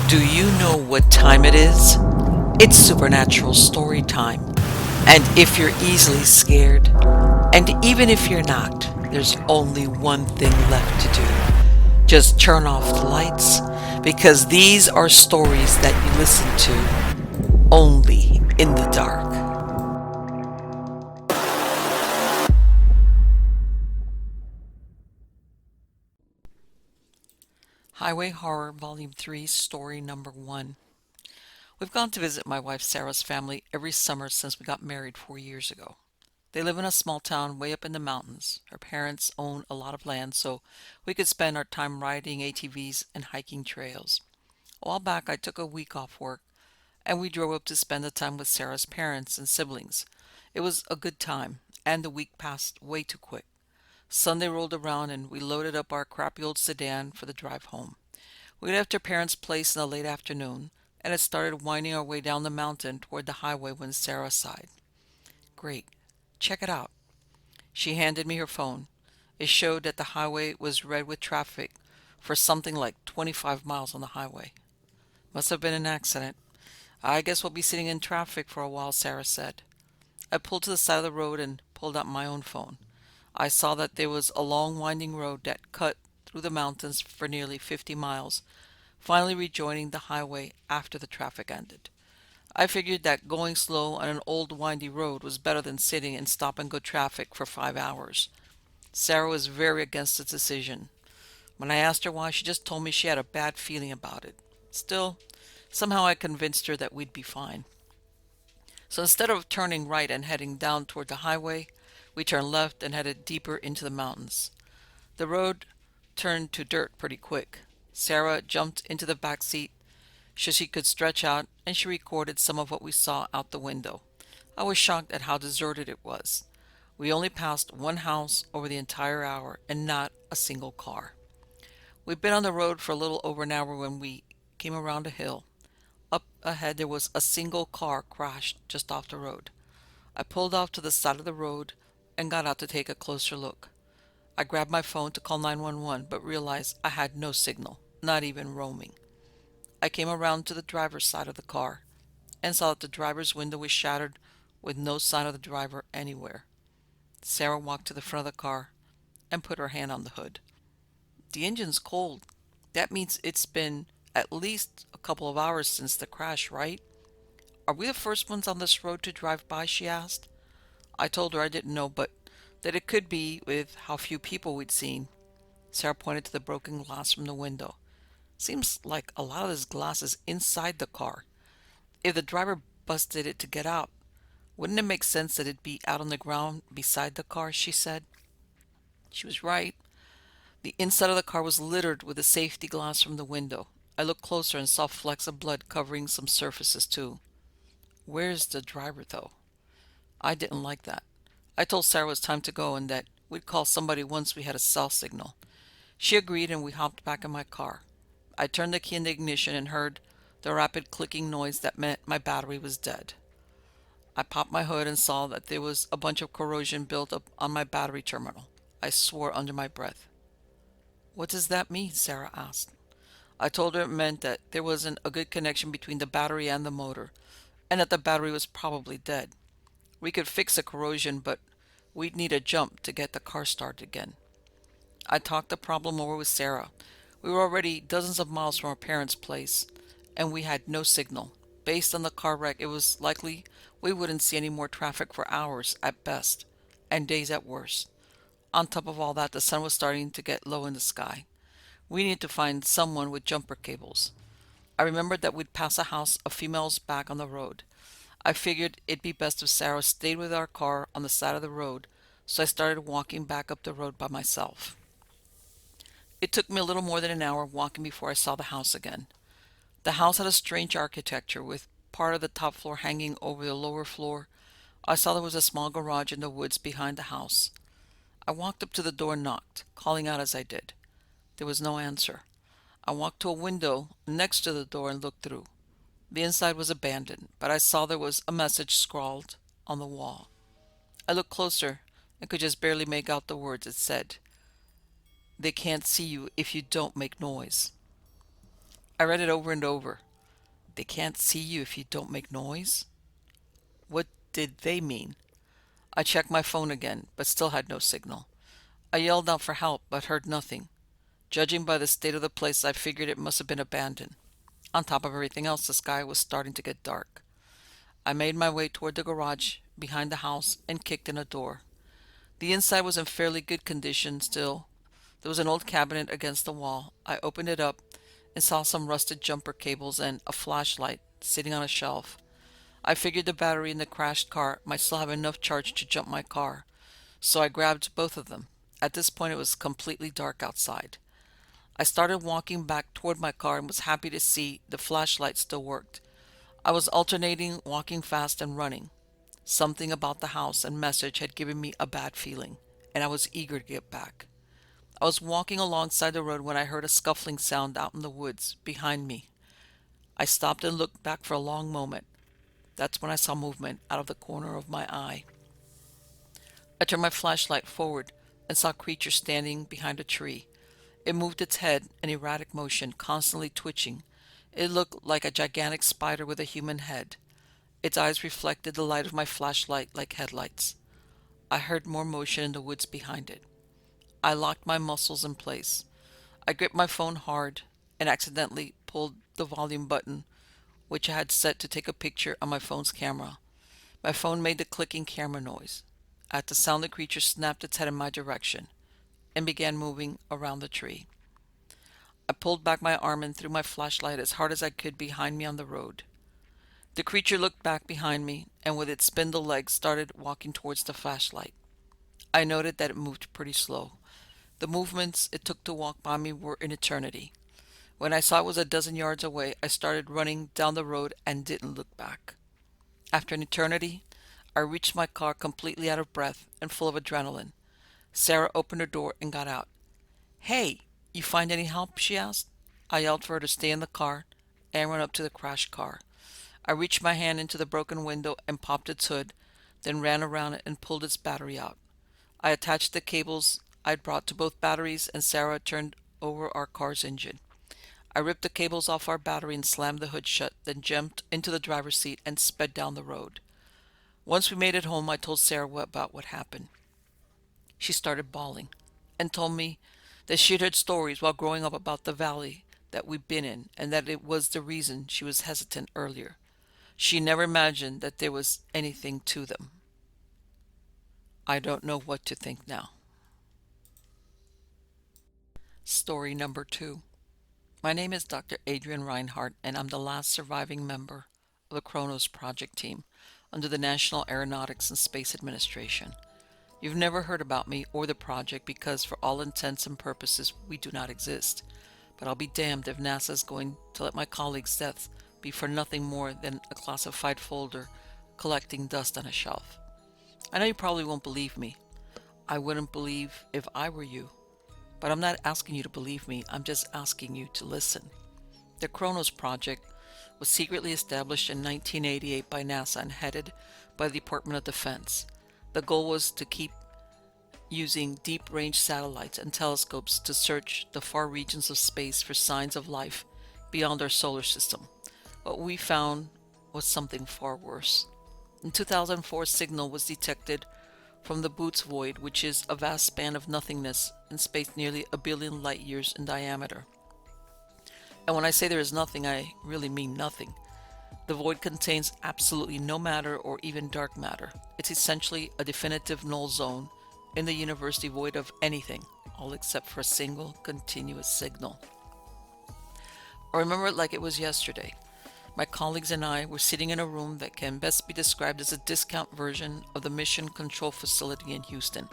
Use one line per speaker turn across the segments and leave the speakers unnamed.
Do you know what time it is? It's supernatural story time. And if you're easily scared, and even if you're not, there's only one thing left to do. Just turn off the lights, because these are stories that you listen to only in the dark. Highway Horror Volume 3, Story Number 1. We've gone to visit my wife Sarah's family every summer since we got married 4 years ago. They live in a small town way up in the mountains. Her parents own a lot of land, so we could spend our time riding ATVs and hiking trails. A while back, I took a week off work, and we drove up to spend the time with Sarah's parents and siblings. It was a good time, and the week passed way too quick. Sunday rolled around, and we loaded up our crappy old sedan for the drive home. We left her parents' place in the late afternoon, and had started winding our way down the mountain toward the highway when Sarah sighed. "Great. Check it out." She handed me her phone. It showed that the highway was red with traffic for something like 25 miles on the highway. "Must have been an accident. I guess we'll be sitting in traffic for a while," Sarah said. I pulled to the side of the road and pulled out my own phone. I saw that there was a long winding road that cut through the mountains for nearly 50 miles, finally rejoining the highway after the traffic ended. I figured that going slow on an old windy road was better than sitting in stop-and-go traffic for 5 hours. Sarah was very against the decision. When I asked her why, she just told me she had a bad feeling about it. Still, somehow I convinced her that we'd be fine. So instead of turning right and heading down toward the highway, we turned left and headed deeper into the mountains. The road turned to dirt pretty quick. Sarah jumped into the back seat so she could stretch out, and she recorded some of what we saw out the window. I was shocked at how deserted it was. We only passed one house over the entire hour, and not a single car. We'd been on the road for a little over an hour when we came around a hill. Up ahead there was a single car crashed just off the road. I pulled off to the side of the road and got out to take a closer look. I grabbed my phone to call 911, but realized I had no signal, not even roaming. I came around to the driver's side of the car and saw that the driver's window was shattered with no sign of the driver anywhere. Sarah walked to the front of the car and put her hand on the hood. "The engine's cold. That means it's been at least a couple of hours since the crash, right? Are we the first ones on this road to drive by?" she asked. I told her I didn't know, but that it could be with how few people we'd seen. Sarah pointed to the broken glass from the window. "Seems like a lot of this glass is inside the car. If the driver busted it to get out, wouldn't it make sense that it'd be out on the ground beside the car?" she said. She was right. The inside of the car was littered with the safety glass from the window. I looked closer and saw flecks of blood covering some surfaces too. Where's the driver, though? I didn't like that. I told Sarah it was time to go and that we'd call somebody once we had a cell signal. She agreed, and we hopped back in my car. I turned the key in the ignition and heard the rapid clicking noise that meant my battery was dead. I popped my hood and saw that there was a bunch of corrosion built up on my battery terminal. I swore under my breath. "What does that mean?" Sarah asked. I told her it meant that there wasn't a good connection between the battery and the motor, and that the battery was probably dead. We could fix the corrosion, but we'd need a jump to get the car started again. I talked the problem over with Sarah. We were already dozens of miles from our parents' place, and we had no signal. Based on the car wreck, it was likely we wouldn't see any more traffic for hours at best, and days at worst. On top of all that, the sun was starting to get low in the sky. We needed to find someone with jumper cables. I remembered that we'd pass a house a few miles back on the road. I figured it'd be best if Sarah stayed with our car on the side of the road, so I started walking back up the road by myself. It took me a little more than an hour walking before I saw the house again. The house had a strange architecture, with part of the top floor hanging over the lower floor. I saw there was a small garage in the woods behind the house. I walked up to the door and knocked, calling out as I did. There was no answer. I walked to a window next to the door and looked through. The inside was abandoned, but I saw there was a message scrawled on the wall. I looked closer and could just barely make out the words. It said, "They can't see you if you don't make noise." I read it over and over. They can't see you if you don't make noise? What did they mean? I checked my phone again, but still had no signal. I yelled out for help, but heard nothing. Judging by the state of the place, I figured it must have been abandoned. On top of everything else, the sky was starting to get dark. I made my way toward the garage behind the house and kicked in a door. The inside was in fairly good condition still. There was an old cabinet against the wall. I opened it up and saw some rusted jumper cables and a flashlight sitting on a shelf. I figured the battery in the crashed car might still have enough charge to jump my car, so I grabbed both of them. At this point, it was completely dark outside. I started walking back toward my car and was happy to see the flashlight still worked. I was alternating walking fast and running. Something about the house and message had given me a bad feeling, and I was eager to get back. I was walking alongside the road when I heard a scuffling sound out in the woods behind me. I stopped and looked back for a long moment. That's when I saw movement out of the corner of my eye. I turned my flashlight forward and saw a creature standing behind a tree. It moved its head in erratic motion, constantly twitching. It looked like a gigantic spider with a human head. Its eyes reflected the light of my flashlight like headlights. I heard more motion in the woods behind it. I locked my muscles in place. I gripped my phone hard and accidentally pulled the volume button, which I had set to take a picture on my phone's camera. My phone made the clicking camera noise. At the sound, the creature snapped its head in my direction and began moving around the tree. I pulled back my arm and threw my flashlight as hard as I could behind me on the road. The creature looked back behind me and with its spindle legs started walking towards the flashlight. I noted that it moved pretty slow. The movements it took to walk by me were an eternity. When I saw it was a dozen yards away, I started running down the road and didn't look back. After an eternity, I reached my car completely out of breath and full of adrenaline. Sarah opened her door and got out. "Hey, you find any help?" she asked. I yelled for her to stay in the car and ran up to the crashed car. I reached my hand into the broken window and popped its hood, then ran around it and pulled its battery out. I attached the cables I'd brought to both batteries, and Sarah turned over our car's engine. I ripped the cables off our battery and slammed the hood shut, then jumped into the driver's seat and sped down the road. Once we made it home, I told Sarah about what happened. She started bawling and told me that she had heard stories while growing up about the valley that we'd been in, and that it was the reason she was hesitant earlier. She never imagined that there was anything to them. I don't know what to think now. Story number 2. My name is Dr. Adrian Reinhardt, and I'm the last surviving member of the Kronos project team under the National Aeronautics and Space Administration. You've never heard about me or the project because for all intents and purposes we do not exist. But I'll be damned if NASA is going to let my colleagues' deaths be for nothing more than a classified folder collecting dust on a shelf. I know you probably won't believe me. I wouldn't believe if I were you. But I'm not asking you to believe me, I'm just asking you to listen. The Kronos project was secretly established in 1988 by NASA and headed by the Department of Defense. The goal was to keep using deep-range satellites and telescopes to search the far regions of space for signs of life beyond our solar system. What we found was something far worse. In 2004, a signal was detected from the Boots Void, which is a vast span of nothingness in space nearly 1 billion light years in diameter. And when I say there is nothing, I really mean nothing. The void contains absolutely no matter or even dark matter. It's essentially a definitive null zone in the universe devoid of anything, all except for a single continuous signal. I remember it like it was yesterday. My colleagues and I were sitting in a room that can best be described as a discount version of the Mission Control Facility in Houston.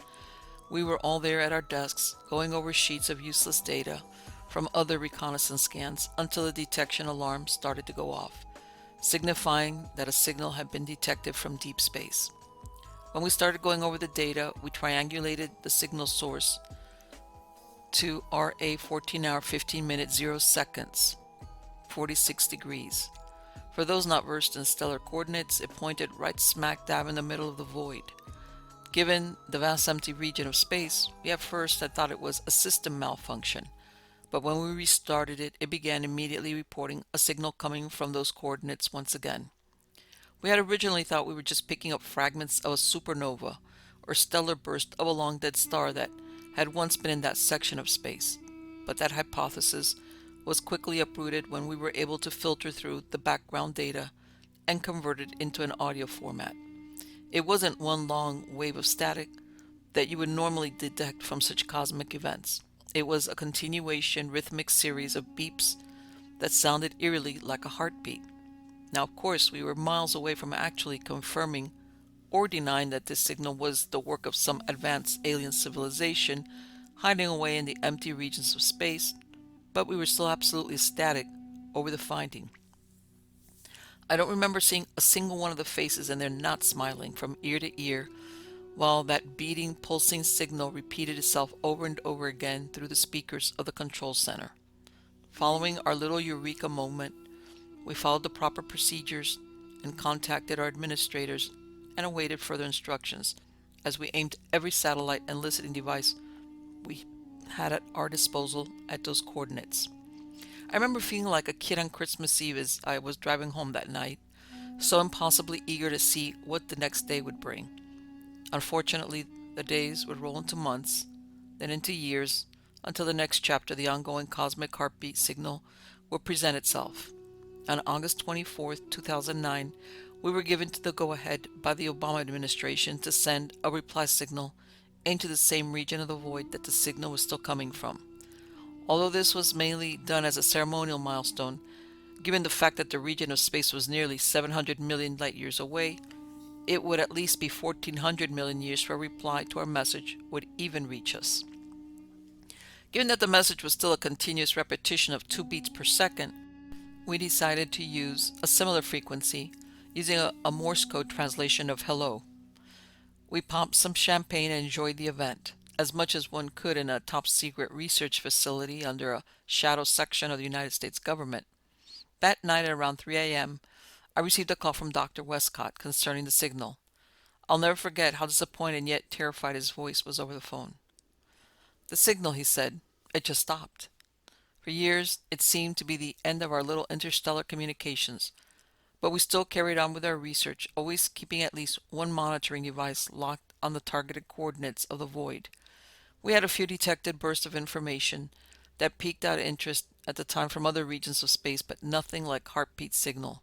We were all there at our desks, going over sheets of useless data from other reconnaissance scans until the detection alarm started to go off, signifying that a signal had been detected from deep space. When we started going over the data, we triangulated the signal source to RA 14 hour 15 minute 0 seconds, 46 degrees. For those not versed in stellar coordinates, it pointed right smack dab in the middle of the void. Given the vast empty region of space, we at first had thought it was a system malfunction, but when we restarted it, it began immediately reporting a signal coming from those coordinates once again. We had originally thought we were just picking up fragments of a supernova or stellar burst of a long dead star that had once been in that section of space, but that hypothesis was quickly uprooted when we were able to filter through the background data and convert it into an audio format. It wasn't one long wave of static that you would normally detect from such cosmic events. It was a continuation rhythmic series of beeps that sounded eerily like a heartbeat. Now, of course, we were miles away from actually confirming or denying that this signal was the work of some advanced alien civilization hiding away in the empty regions of space, but we were still absolutely ecstatic over the finding. I don't remember seeing a single one of the faces and they're not smiling from ear to ear while that beating, pulsing signal repeated itself over and over again through the speakers of the control center. Following our little eureka moment, we followed the proper procedures and contacted our administrators and awaited further instructions as we aimed every satellite and listening device we had at our disposal at those coordinates. I remember feeling like a kid on Christmas Eve as I was driving home that night, so impossibly eager to see what the next day would bring. Unfortunately, the days would roll into months, then into years, until the next chapter, the ongoing cosmic heartbeat signal, would present itself. On August 24th, 2009, we were given the go-ahead by the Obama administration to send a reply signal into the same region of the void that the signal was still coming from. Although this was mainly done as a ceremonial milestone, given the fact that the region of space was nearly 700 million light years away, it would at least be 1400 million years for a reply to our message would even reach us. Given that the message was still a continuous repetition of 2 beats per second, we decided to use a similar frequency using a Morse code translation of hello. We popped some champagne and enjoyed the event, as much as one could in a top-secret research facility under a shadow section of the United States government. That night at around 3 a.m., I received a call from Dr. Westcott concerning the signal. I'll never forget how disappointed and yet terrified his voice was over the phone. The signal, he said, it just stopped. For years, it seemed to be the end of our little interstellar communications, but we still carried on with our research, always keeping at least one monitoring device locked on the targeted coordinates of the void. We had a few detected bursts of information that piqued our interest at the time from other regions of space, but nothing like heartbeat signal.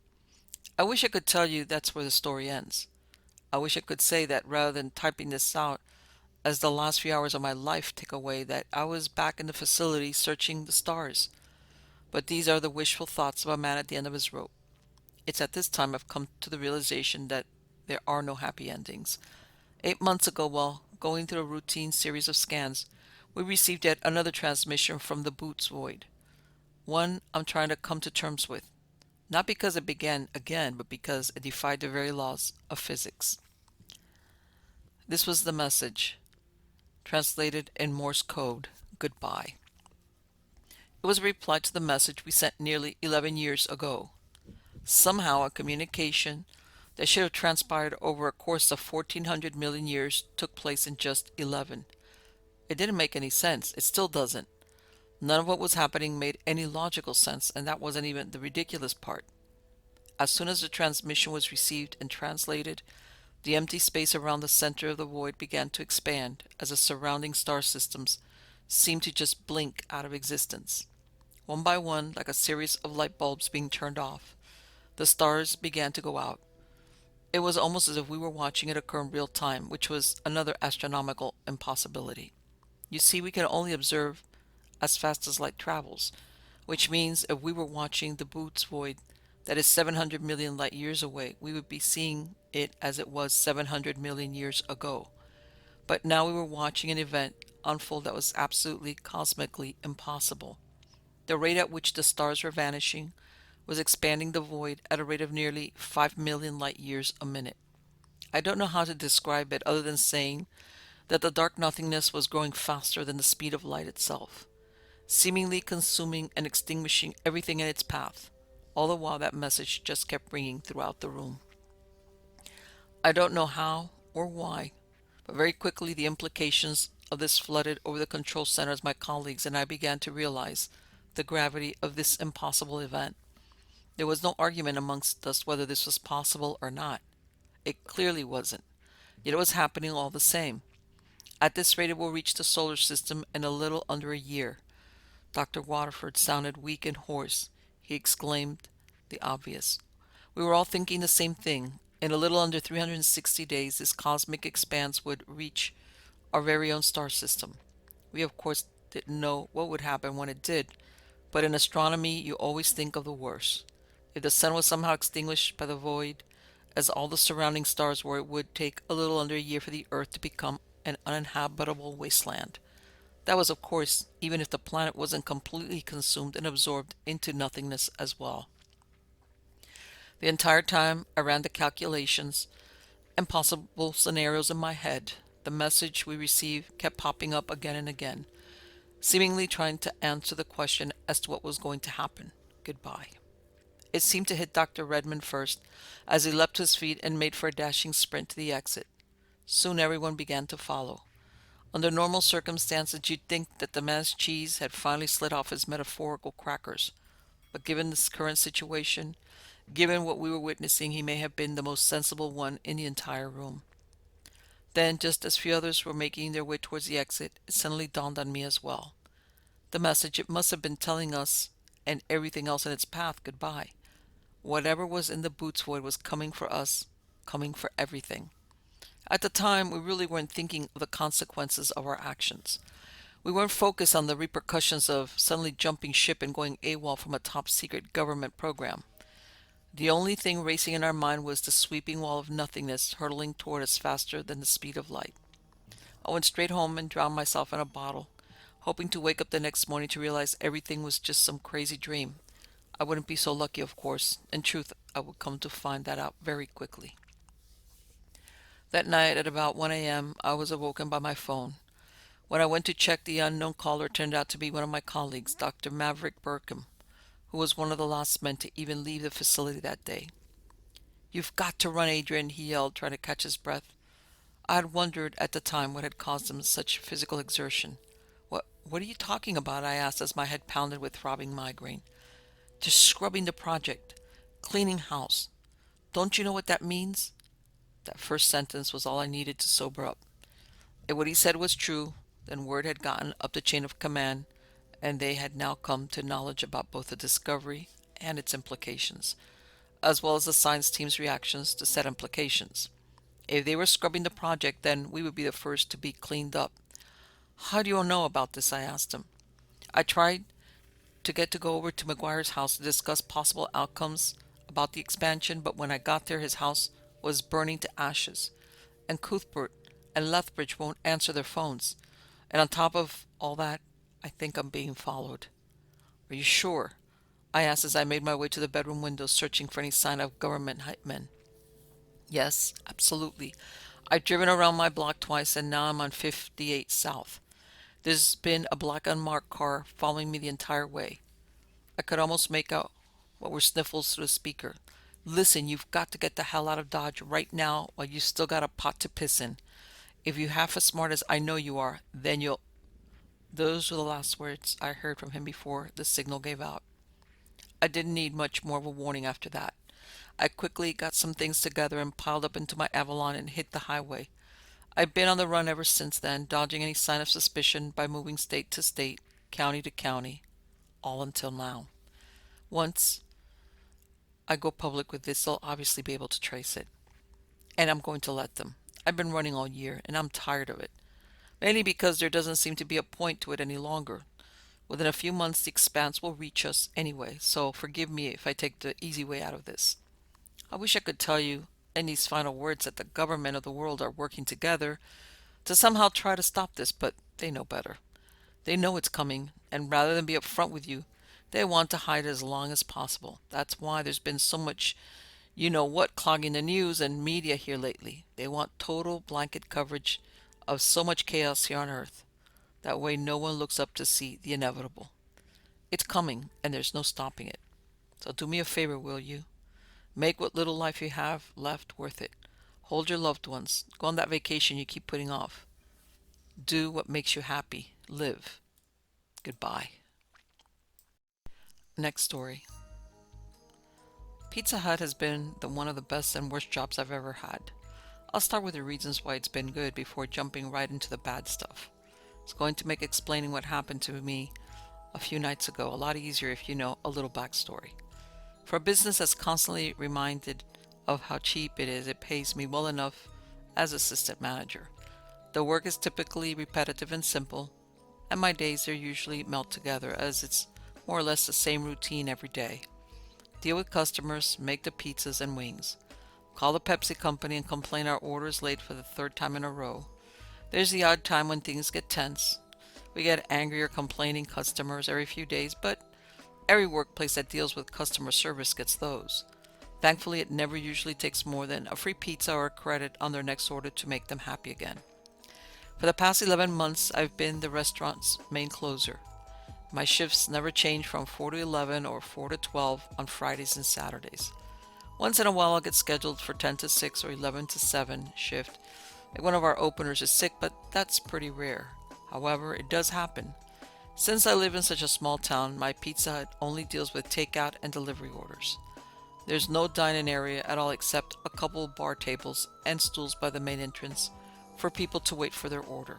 I wish I could tell you that's where the story ends. I wish I could say that rather than typing this out as the last few hours of my life tick away, that I was back in the facility searching the stars. But these are the wishful thoughts of a man at the end of his rope. It's at this time I've come to the realization that there are no happy endings. 8 months ago, while going through a routine series of scans, we received yet another transmission from the Boots Void. One I'm trying to come to terms with. Not because it began again, but because it defied the very laws of physics. This was the message, translated in Morse code, goodbye. It was a reply to the message we sent nearly 11 years ago. Somehow a communication that should have transpired over a course of 1400 million years took place in just 11. It didn't make any sense. It still doesn't. None of what was happening made any logical sense, and that wasn't even the ridiculous part. As soon as the transmission was received and translated, the empty space around the center of the void began to expand as the surrounding star systems seemed to just blink out of existence. One by one, like a series of light bulbs being turned off, the stars began to go out. It was almost as if we were watching it occur in real time, which was another astronomical impossibility. You see, we can only observe as fast as light travels, which means if we were watching the Boots Void that is 700 million light years away, we would be seeing it as it was 700 million years ago. But now we were watching an event unfold that was absolutely cosmically impossible. The rate at which the stars were vanishing was expanding the void at a rate of nearly 5 million light years a minute. I don't know how to describe it other than saying that the dark nothingness was growing faster than the speed of light itself, seemingly consuming and extinguishing everything in its path. All the while that message just kept ringing throughout the room. I don't know how or why, but very quickly the implications of this flooded over the control center as my colleagues and I began to realize the gravity of this impossible event. There was no argument amongst us whether this was possible or not. It clearly wasn't, yet it was happening all the same. At this rate, it will reach the solar system in a little under a year. Dr. Waterford sounded weak and hoarse. He exclaimed the obvious. We were all thinking the same thing. In a little under 360 days, this cosmic expanse would reach our very own star system. We, of course, didn't know what would happen when it did, but in astronomy, you always think of the worst. If the sun was somehow extinguished by the void, as all the surrounding stars were, it would take a little under a year for the Earth to become an uninhabitable wasteland. That was, of course, even if the planet wasn't completely consumed and absorbed into nothingness as well. The entire time I ran the calculations and possible scenarios in my head, the message we received kept popping up again and again, seemingly trying to answer the question as to what was going to happen. Goodbye. It seemed to hit Dr. Redmond first, as he leapt to his feet and made for a dashing sprint to the exit. Soon everyone began to follow. Under normal circumstances, you'd think that the man's cheese had finally slid off his metaphorical crackers. But given this current situation, given what we were witnessing, he may have been the most sensible one in the entire room. Then, just as few others were making their way towards the exit, it suddenly dawned on me as well. The message it must have been telling us, and everything else in its path, goodbye. Whatever was in the boots void was coming for us, coming for everything. At the time, we really weren't thinking of the consequences of our actions. We weren't focused on the repercussions of suddenly jumping ship and going AWOL from a top-secret government program. The only thing racing in our mind was the sweeping wall of nothingness hurtling toward us faster than the speed of light. I went straight home and drowned myself in a bottle, hoping to wake up the next morning to realize everything was just some crazy dream. I wouldn't be so lucky, of course. In truth, I would come to find that out very quickly. That night at about 1 a.m., I was awoken by my phone. When I went to check, the unknown caller turned out to be one of my colleagues, Dr. Maverick Burkham, who was one of the last men to even leave the facility that day. "You've got to run, Adrian," he yelled, trying to catch his breath. I had wondered at the time what had caused him such physical exertion. What are you talking about?" I asked as my head pounded with throbbing migraine. "Just scrubbing the project. Cleaning house. Don't you know what that means?" That first sentence was all I needed to sober up. If what he said was true, then word had gotten up the chain of command, and they had now come to knowledge about both the discovery and its implications, as well as the science team's reactions to said implications. If they were scrubbing the project, then we would be the first to be cleaned up. "How do you all know about this?" I asked him. I tried to go over to McGuire's house to discuss possible outcomes about the expansion, but when I got there, his house was burning to ashes, and Cuthbert and Lethbridge won't answer their phones. And on top of all that, I think I'm being followed." "Are you sure?" I asked as I made my way to the bedroom window, searching for any sign of government hype men. "Yes, absolutely. I've driven around my block twice, and now I'm on 58 South. There's been a black unmarked car following me the entire way." I could almost make out what were sniffles through the speaker. "Listen, you've got to get the hell out of Dodge right now while you still got a pot to piss in. If you're half as smart as I know you are, then you'll—" Those were the last words I heard from him before the signal gave out. I didn't need much more of a warning after that. I quickly got some things together and piled up into my Avalon and hit the highway. I've been on the run ever since then, dodging any sign of suspicion by moving state to state, county to county, all until now. Once I go public with this, they'll obviously be able to trace it. And I'm going to let them. I've been running all year, and I'm tired of it. Mainly because there doesn't seem to be a point to it any longer. Within a few months, the expanse will reach us anyway, so forgive me if I take the easy way out of this. I wish I could tell you in these final words that the government of the world are working together to somehow try to stop this, but they know better. They know it's coming, and rather than be upfront with you, they want to hide it as long as possible. That's why there's been so much you know what clogging the news and media here lately. They want total blanket coverage of so much chaos here on Earth. That way no one looks up to see the inevitable. It's coming, and there's no stopping it. So do me a favor, will you? Make what little life you have left worth it. Hold your loved ones. Go on that vacation you keep putting off. Do what makes you happy. Live. Goodbye. Next story. Pizza Hut has been one of the best and worst jobs I've ever had. I'll start with the reasons why it's been good before jumping right into the bad stuff. It's going to make explaining what happened to me a few nights ago a lot easier if you know a little backstory. For a business that's constantly reminded of how cheap it is, it pays me well enough as assistant manager. The work is typically repetitive and simple, and my days are usually melt together as it's more or less the same routine every day. Deal with customers, make the pizzas and wings. Call the Pepsi company and complain our order is late for the third time in a row. There's the odd time when things get tense. We get angry or complaining customers every few days, but every workplace that deals with customer service gets those. Thankfully, it never usually takes more than a free pizza or a credit on their next order to make them happy again. For the past 11 months, I've been the restaurant's main closer. My shifts never change from 4 to 11 or 4 to 12 on Fridays and Saturdays. Once in a while, I'll get scheduled for 10 to 6 or 11 to 7 shift. Like one of our openers is sick, but that's pretty rare. However, it does happen. Since I live in such a small town, my Pizza Hut only deals with takeout and delivery orders. There's no dine-in area at all except a couple bar tables and stools by the main entrance for people to wait for their order.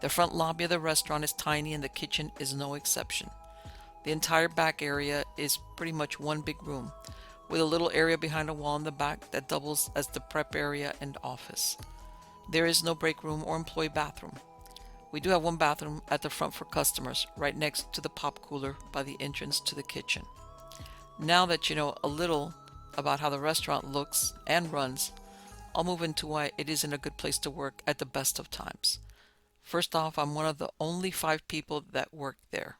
The front lobby of the restaurant is tiny and the kitchen is no exception. The entire back area is pretty much one big room, with a little area behind a wall in the back that doubles as the prep area and office. There is no break room or employee bathroom. We do have one bathroom at the front for customers, right next to the pop cooler by the entrance to the kitchen. Now that you know a little about how the restaurant looks and runs, I'll move into why it isn't a good place to work at the best of times. First off, I'm one of the only 5 people that work there.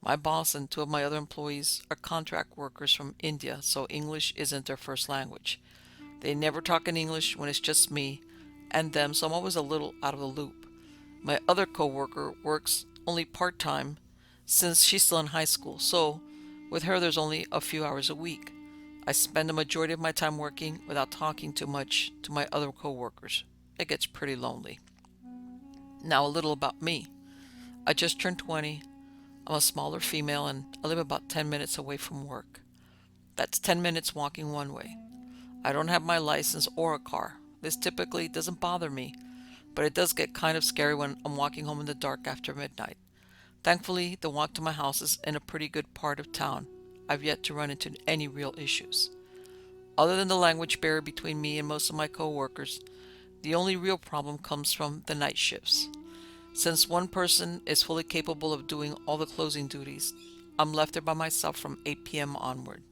My boss and 2 of my other employees are contract workers from India, so English isn't their first language. They never talk in English when it's just me and them, so I'm always a little out of the loop. My other coworker works only part-time since she's still in high school, so with her there's only a few hours a week. I spend the majority of my time working without talking too much to my other coworkers. It gets pretty lonely. Now a little about me. I just turned 20. I'm a smaller female and I live about 10 minutes away from work. That's 10 minutes walking one way. I don't have my license or a car. This typically doesn't bother me, but it does get kind of scary when I'm walking home in the dark after midnight. Thankfully, the walk to my house is in a pretty good part of town. I've yet to run into any real issues. Other than the language barrier between me and most of my coworkers, the only real problem comes from the night shifts. Since one person is fully capable of doing all the closing duties, I'm left there by myself from 8 p.m. onward.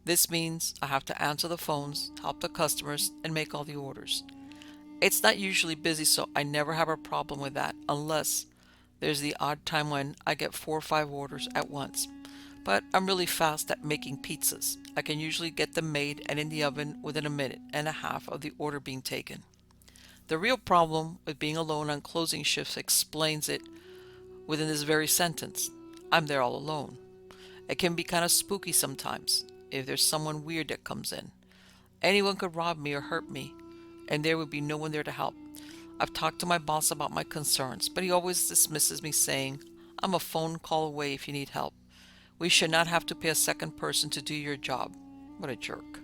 This means I have to answer the phones, help the customers, and make all the orders. It's not usually busy, so I never have a problem with that unless there's the odd time when I get 4 or 5 orders at once. But I'm really fast at making pizzas. I can usually get them made and in the oven within a minute and a half of the order being taken. The real problem with being alone on closing shifts explains it within this very sentence. I'm there all alone. It can be kind of spooky sometimes if there's someone weird that comes in. Anyone could rob me or hurt me, and there would be no one there to help. I've talked to my boss about my concerns, but he always dismisses me saying, I'm a phone call away if you need help. We should not have to pay a second person to do your job. What a jerk.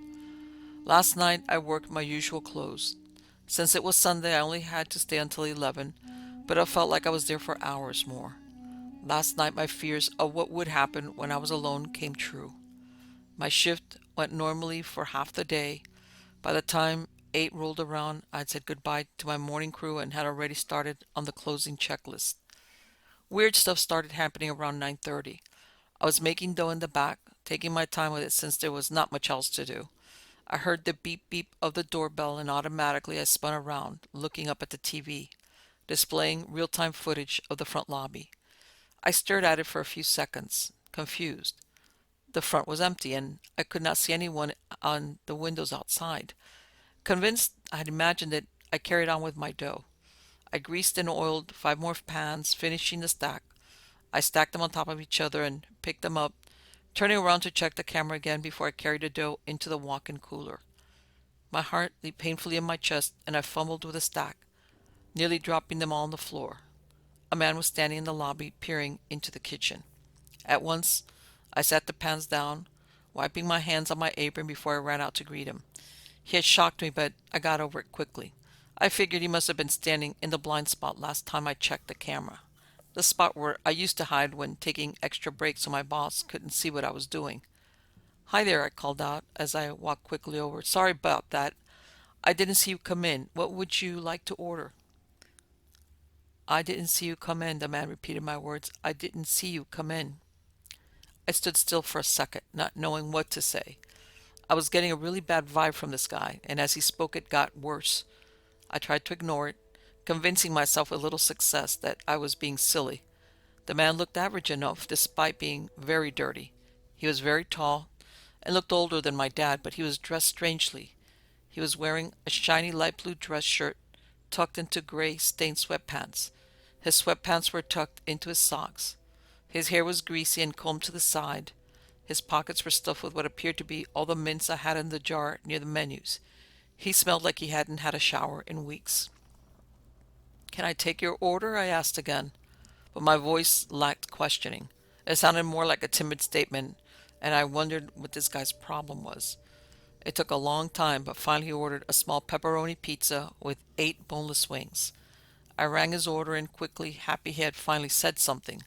Last night I worked my usual close. Since it was Sunday, I only had to stay until 11, but I felt like I was there for hours more. Last night my fears of what would happen when I was alone came true. My shift went normally for half the day. By the time 8 rolled around, I'd said goodbye to my morning crew and had already started on the closing checklist. Weird stuff started happening around 9:30. I was making dough in the back, taking my time with it since there was not much else to do. I heard the beep beep of the doorbell and automatically I spun around, looking up at the TV, displaying real-time footage of the front lobby. I stared at it for a few seconds, confused. The front was empty and I could not see anyone on the windows outside. Convinced I had imagined it, I carried on with my dough. I greased and oiled 5 more pans, finishing the stack. I stacked them on top of each other and picked them up, turning around to check the camera again before I carried the dough into the walk-in cooler. My heart leaped painfully in my chest and I fumbled with a stack, nearly dropping them all on the floor. A man was standing in the lobby, peering into the kitchen. At once, I set the pans down, wiping my hands on my apron before I ran out to greet him. He had shocked me, but I got over it quickly. I figured he must have been standing in the blind spot last time I checked the camera. The spot where I used to hide when taking extra breaks so my boss couldn't see what I was doing. "Hi there," I called out as I walked quickly over. "Sorry about that. I didn't see you come in. What would you like to order?" "I didn't see you come in," the man repeated my words. "I didn't see you come in." I stood still for a second, not knowing what to say. I was getting a really bad vibe from this guy, and as he spoke it got worse. I tried to ignore it, convincing myself with little success that I was being silly. The man looked average enough despite being very dirty. He was very tall and looked older than my dad, but he was dressed strangely. He was wearing a shiny light blue dress shirt tucked into gray stained sweatpants. His sweatpants were tucked into his socks. His hair was greasy and combed to the side. His pockets were stuffed with what appeared to be all the mints I had in the jar near the menus. He smelled like he hadn't had a shower in weeks. "Can I take your order?" I asked again, but my voice lacked questioning. It sounded more like a timid statement, and I wondered what this guy's problem was. It took a long time, but finally he ordered a small pepperoni pizza with 8 boneless wings. I rang his order in quickly, happy he had finally said something.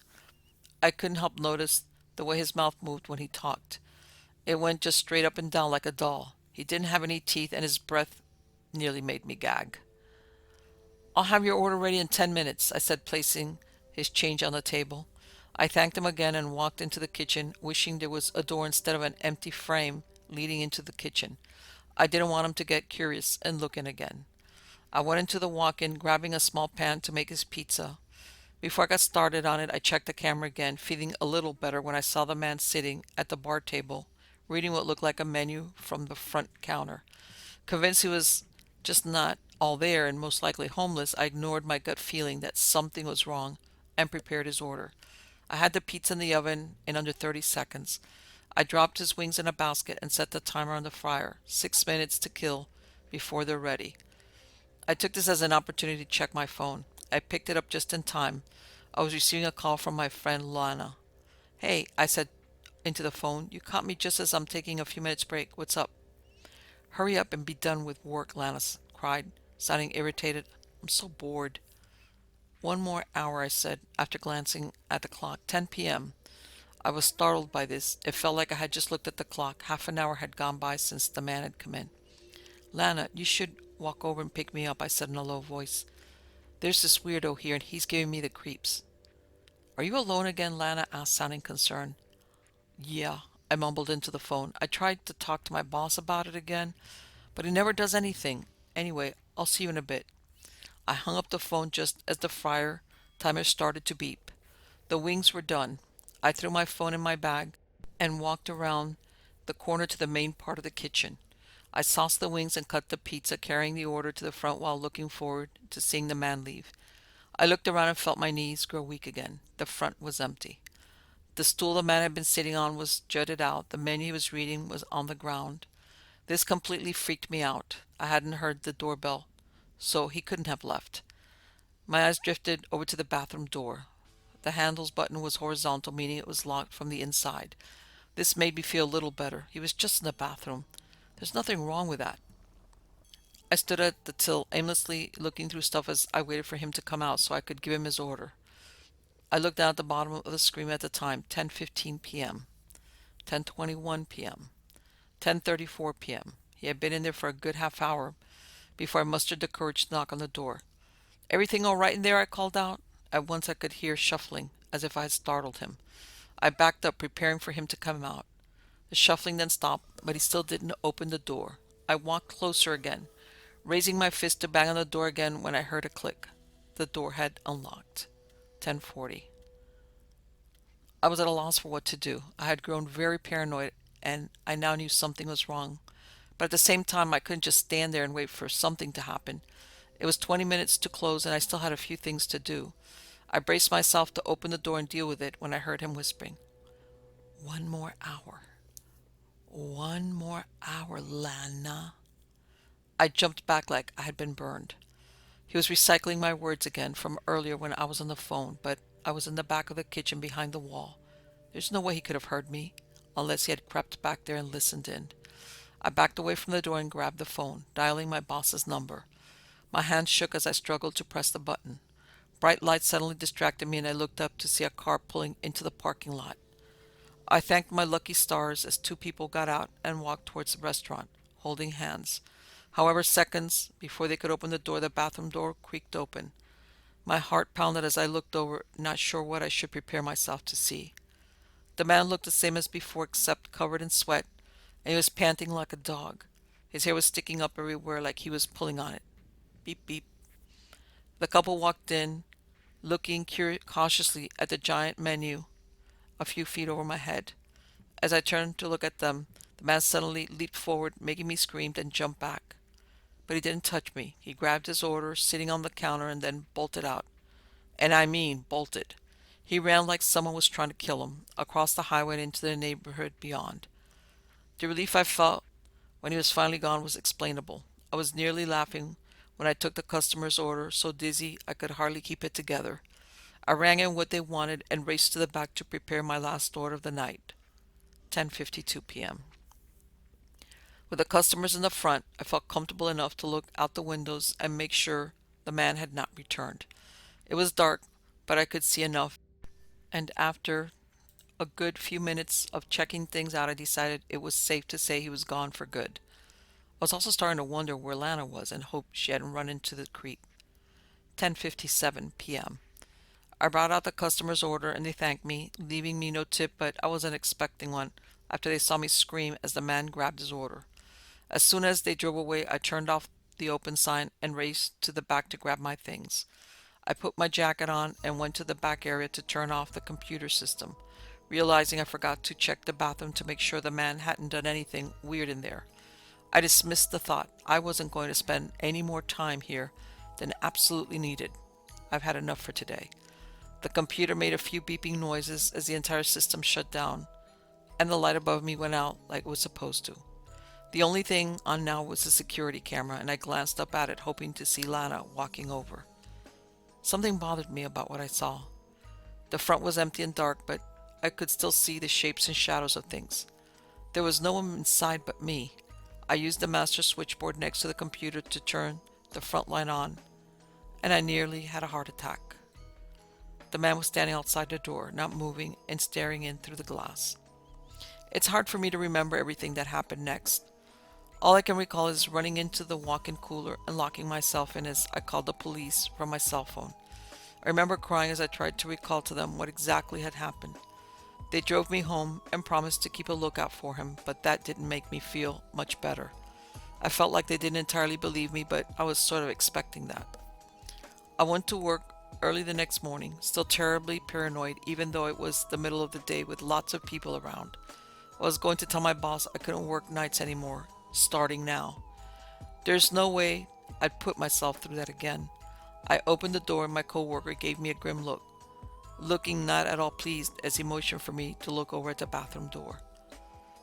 I couldn't help notice the way his mouth moved when he talked. It went just straight up and down like a doll. He didn't have any teeth, and his breath nearly made me gag. "I'll have your order ready in 10 minutes," I said, placing his change on the table. I thanked him again and walked into the kitchen, wishing there was a door instead of an empty frame leading into the kitchen. I didn't want him to get curious and look in again. I went into the walk-in, grabbing a small pan to make his pizza. Before I got started on it, I checked the camera again, feeling a little better when I saw the man sitting at the bar table, reading what looked like a menu from the front counter. Convinced he was just not all there and most likely homeless, I ignored my gut feeling that something was wrong and prepared his order. I had the pizza in the oven in under 30 seconds. I dropped his wings in a basket and set the timer on the fryer, 6 minutes to kill before they're ready. I took this as an opportunity to check my phone. I picked it up just in time. I was receiving a call from my friend Lana. "Hey," I said into the phone, "you caught me just as I'm taking a few minutes break. What's up?" "Hurry up and be done with work," Lana cried, sounding irritated. "I'm so bored." "One more hour," I said, after glancing at the clock. 10 p.m. I was startled by this. It felt like I had just looked at the clock. Half an hour had gone by since the man had come in. "Lana, you should walk over and pick me up," I said in a low voice. "There's this weirdo here and he's giving me the creeps." "Are you alone again?" Lana asked, sounding concerned. "Yeah," I mumbled into the phone. "I tried to talk to my boss about it again, but he never does anything. Anyway, I'll see you in a bit." I hung up the phone just as the fryer timer started to beep. The wings were done. I threw my phone in my bag and walked around the corner to the main part of the kitchen. I sauced the wings and cut the pizza, carrying the order to the front while looking forward to seeing the man leave. I looked around and felt my knees grow weak again. The front was empty. The stool the man had been sitting on was jutted out. The menu he was reading was on the ground. This completely freaked me out. I hadn't heard the doorbell, so he couldn't have left. My eyes drifted over to the bathroom door. The handles button was horizontal, meaning it was locked from the inside. This made me feel a little better. He was just in the bathroom. There's nothing wrong with that. I stood at the till, aimlessly looking through stuff as I waited for him to come out so I could give him his order. I looked down at the bottom of the screen at the time, 10:15 p.m., 10:21 p.m., 10:34 p.m. He had been in there for a good half hour before I mustered the courage to knock on the door. "Everything all right in there?" I called out. At once I could hear shuffling, as if I had startled him. I backed up, preparing for him to come out. The shuffling then stopped, but he still didn't open the door. I walked closer again, raising my fist to bang on the door again when I heard a click. The door had unlocked. 10:40. I was at a loss for what to do. I had grown very paranoid, and I now knew something was wrong. But at the same time, I couldn't just stand there and wait for something to happen. It was 20 minutes to close, and I still had a few things to do. I braced myself to open the door and deal with it when I heard him whispering, "One more hour. One more hour, Lana." I jumped back like I had been burned. He was recycling my words again from earlier when I was on the phone, but I was in the back of the kitchen behind the wall. There's no way he could have heard me, unless he had crept back there and listened in. I backed away from the door and grabbed the phone, dialing my boss's number. My hands shook as I struggled to press the button. Bright lights suddenly distracted me and I looked up to see a car pulling into the parking lot. I thanked my lucky stars as two people got out and walked towards the restaurant, holding hands. However, seconds before they could open the door, the bathroom door creaked open. My heart pounded as I looked over, not sure what I should prepare myself to see. The man looked the same as before except covered in sweat, and he was panting like a dog. His hair was sticking up everywhere like he was pulling on it. Beep, beep. The couple walked in, looking cautiously at the giant menu a few feet over my head. As I turned to look at them, the man suddenly leaped forward, making me scream and jump back. But he didn't touch me. He grabbed his order sitting on the counter and then bolted out. And I mean bolted. He ran like someone was trying to kill him, across the highway and into the neighborhood beyond. The relief I felt when he was finally gone was explainable. I was nearly laughing when I took the customer's order, so dizzy I could hardly keep it together. I rang in what they wanted and raced to the back to prepare my last order of the night. 10:52 p.m. With the customers in the front, I felt comfortable enough to look out the windows and make sure the man had not returned. It was dark, but I could see enough, and after a good few minutes of checking things out, I decided it was safe to say he was gone for good. I was also starting to wonder where Lana was and hoped she hadn't run into the creek. 10:57 p.m. I brought out the customer's order and they thanked me, leaving me no tip, but I wasn't expecting one after they saw me scream as the man grabbed his order. As soon as they drove away, I turned off the open sign and raced to the back to grab my things. I put my jacket on and went to the back area to turn off the computer system, realizing I forgot to check the bathroom to make sure the man hadn't done anything weird in there. I dismissed the thought. I wasn't going to spend any more time here than absolutely needed. I've had enough for today. The computer made a few beeping noises as the entire system shut down, and the light above me went out like it was supposed to. The only thing on now was the security camera, and I glanced up at it, hoping to see Lana walking over. Something bothered me about what I saw. The front was empty and dark, but I could still see the shapes and shadows of things. There was no one inside but me. I used the master switchboard next to the computer to turn the front light on, and I nearly had a heart attack. The man was standing outside the door, not moving and staring in through the glass. It's hard for me to remember everything that happened next. All I can recall is running into the walk-in cooler and locking myself in as I called the police from my cell phone. I remember crying as I tried to recall to them what exactly had happened. They drove me home and promised to keep a lookout for him, but that didn't make me feel much better. I felt like they didn't entirely believe me, but I was sort of expecting that. I went to work early the next morning, still terribly paranoid even though it was the middle of the day with lots of people around. I was going to tell my boss I couldn't work nights anymore, starting now. There's no way I'd put myself through that again. I opened the door and my coworker gave me a grim look, looking not at all pleased as he motioned for me to look over at the bathroom door.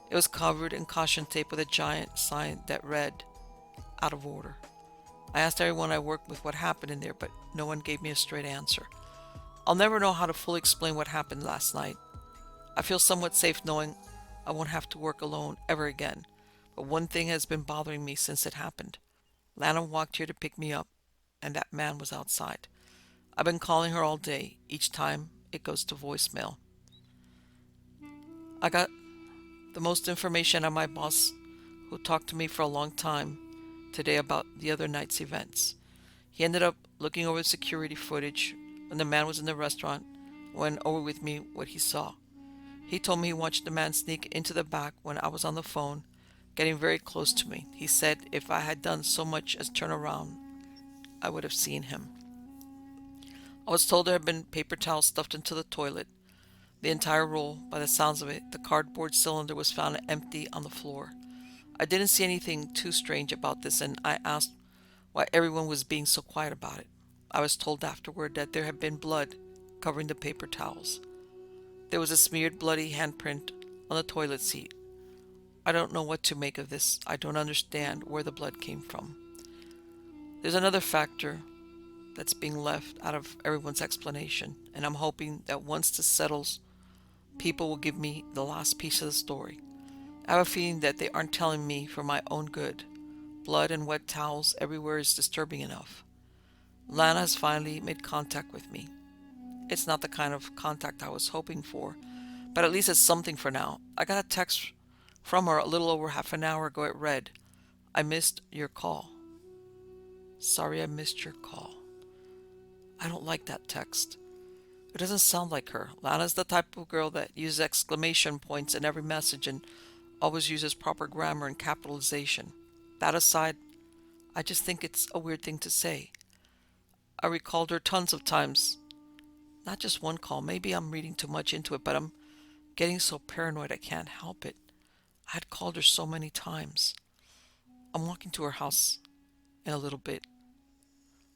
It was covered in caution tape with a giant sign that read, "Out of order." I asked everyone I worked with what happened in there, but no one gave me a straight answer. I'll never know how to fully explain what happened last night. I feel somewhat safe knowing I won't have to work alone ever again, but one thing has been bothering me since it happened. Lana walked here to pick me up, and that man was outside. I've been calling her all day. Each time it goes to voicemail. I got the most information on my boss, who talked to me for a long time today about the other night's events. He ended up looking over security footage when the man was in the restaurant and went over with me what he saw. He told me he watched the man sneak into the back when I was on the phone, getting very close to me. He said if I had done so much as turn around, I would have seen him. I was told there had been paper towels stuffed into the toilet. The entire roll, by the sounds of it, the cardboard cylinder was found empty on the floor. I didn't see anything too strange about this, and I asked why everyone was being so quiet about it. I was told afterward that there had been blood covering the paper towels. There was a smeared bloody handprint on the toilet seat. I don't know what to make of this. I don't understand where the blood came from. There's another factor that's being left out of everyone's explanation, and I'm hoping that once this settles, People will give me the last piece of the story. I have a feeling that they aren't telling me for my own good. Blood and wet towels everywhere is disturbing enough. Lana has finally made contact with me. It's not the kind of contact I was hoping for, but at least it's something for now. I got a text from her a little over half an hour ago. It read, "I missed your call. Sorry I missed your call." I don't like that text. It doesn't sound like her. Lana's the type of girl that uses exclamation points in every message and always uses proper grammar and capitalization. That aside, I just think it's a weird thing to say. I recalled her tons of times. Not just one call. Maybe I'm reading too much into it, but I'm getting so paranoid I can't help it. I had called her so many times. I'm walking to her house in a little bit.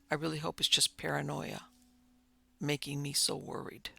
I really hope it's just paranoia making me so worried.